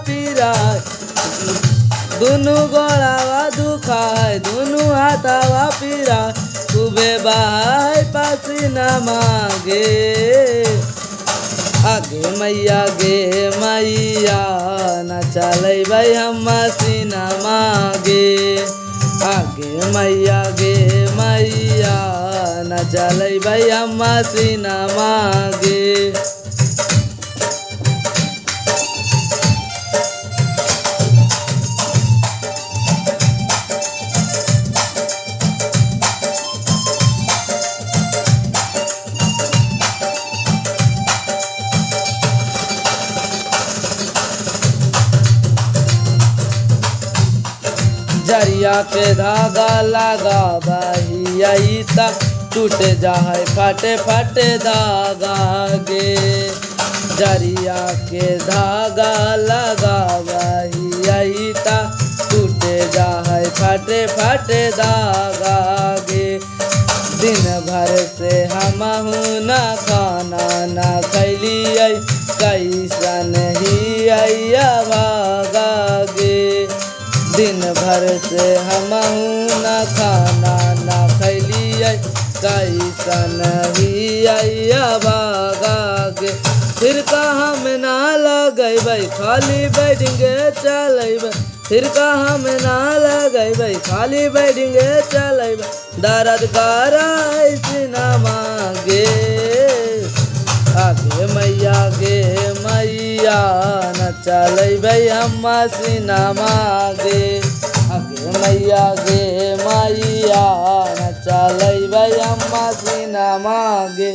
पीरा दुनु गोड़ावा दुखाय दुनु हाथावा पीरा खूबे बहाय पसीना मांगे आगे मैया न चलै भाई हम सीना मांगे आगे मैया न चलै भाई हम सीना मांगे। जरिया के धागा लगा बही टूट जाए फटे फटे धागा गे जरिया के धागा लगा बही टूट जाए फटे फटे धागा गे दिन भर से हम न खाना न खैलिए कैसन ही आइया भागा गे दिन भर से हम न खाना न खैलिए कैसन ही आइया भागा गे फिर कहाँ में ना लगेबै खाली बैठेंगे चलेबै फिर कहाँ में ना लगेबै खाली बैठेंगे चलेबै दर्द कराय सीना मांगे आगे मैया न चलै भाई हम सीना मांगे आगे मैया न चलै भाई हम सीना मांगे।